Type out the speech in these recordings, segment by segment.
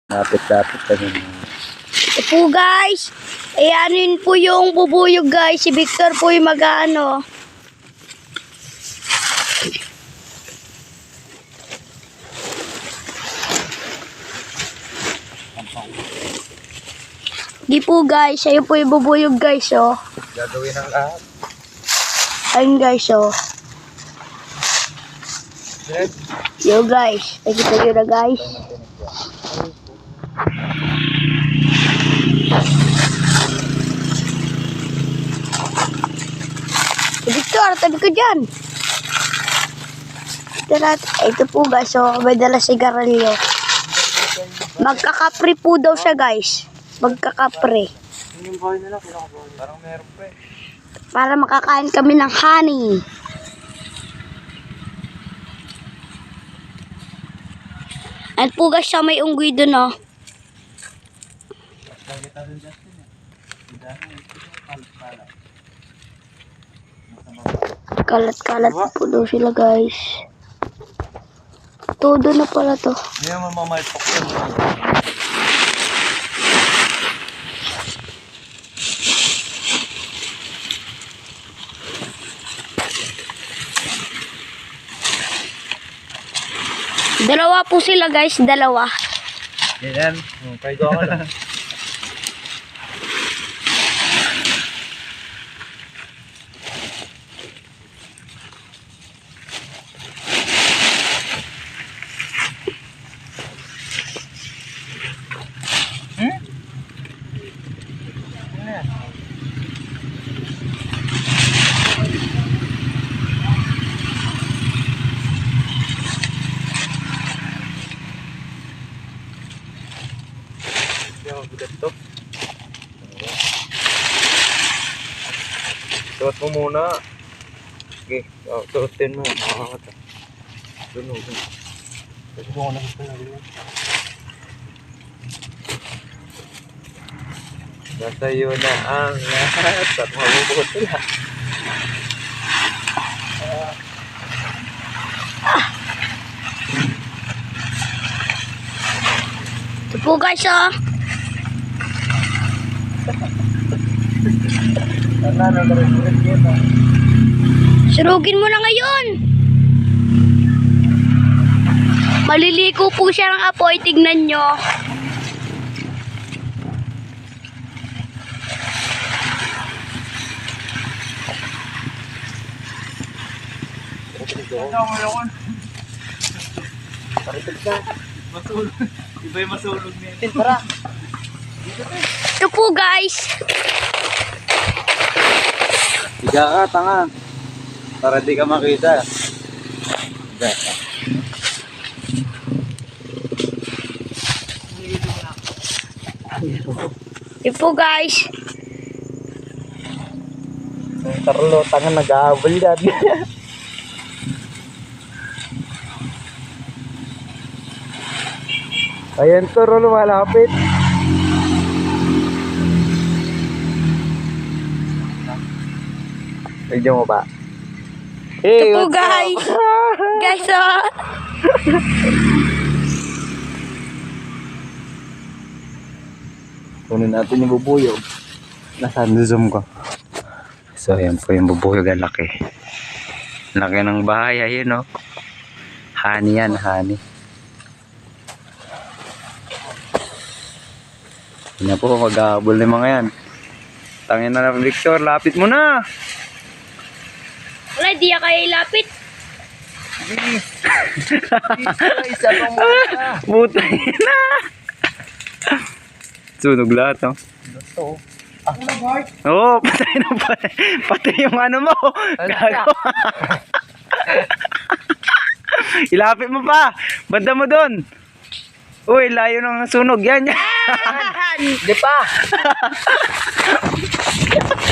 Lapit-lapit kami. Ito po guys. Ayan yun po yung bubuyog guys. Si Victor po yung mag-ano. Di po guys. Ayun po yung bubuyog guys oh. Gagawin ang lahat. Ayun guys oh. Yo guys. Nakita nyo na guys. Victor, tabi ko dyan. Ito po guys, so may dala sigarilyo. Magkakapre po daw siya guys. Magkakapre. Yung boy nila, parang meron pa eh. Para makakain kami ng honey. At po guys, siya may unggoy dun oh. Kalat-kalat po daw sila guys. Todo na pala to. Hindi naman mamalpok yun. Dalawa po sila guys, dalawa. Yan. Kaya ako lang. Ito. Suot mo muna. Okay, suotin mo. Makakata. Dunog. Kasi ko na gusto na rin. Nasa iyo na ang lahat at mabubuhot sila. Ito po guys oh. Surugin mo na ngayon. Maliliko po siya ng apoy. Tignan nyo. Iba yung masulog niya. Tara. Ito po guys. Higa ka, tanga. Para di ka makita. Higa ka. Ito po guys. Tarlo, tanga nag-aabol yan. Ayan to, lumalapit. Video mo ba? Hey, Ito po guys. Guys oh. Kunin natin yung bubuyog. Nasaan zoom ko? So ayan po yung bubuyog, ang laki. Laki ng bahay, ayun oh. Honey yan, honey. Yan po, mag-aabol na yung mga yan. Tangin na lang, Victor, lapit mo na! Wala, di kayo ilapit. Isa pang muna. Butay na! Sunog lahat, oh. Ito, oh, patay na patay. Patay yung ano mo. Gago. Ilapit mo pa. Banda mo doon. Uy, layo ng sunog. Yan, yan. Di pa.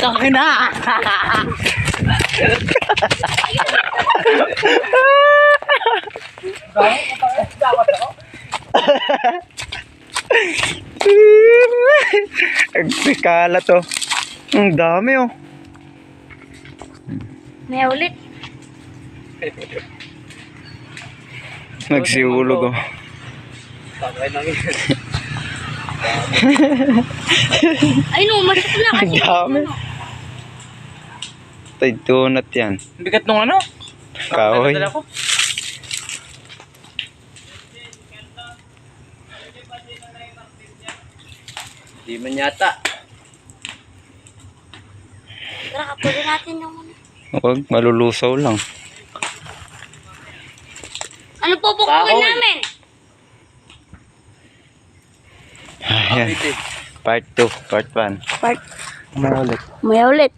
Tangin na. Nagsikala to. Ang dami oh. May ulit. Nagsiulog oh. Ay no, masakit na Ang kasi. dami. Tay donut yan. Bigat nung ano? Kahoy. Dala ko. Di man yata. Tara, kapulin natin yung ano. Huwag, malulusaw lang. Ano po Kahoy. namin? Ayan. Part 2, part 1. Part. May ulit. May ulit.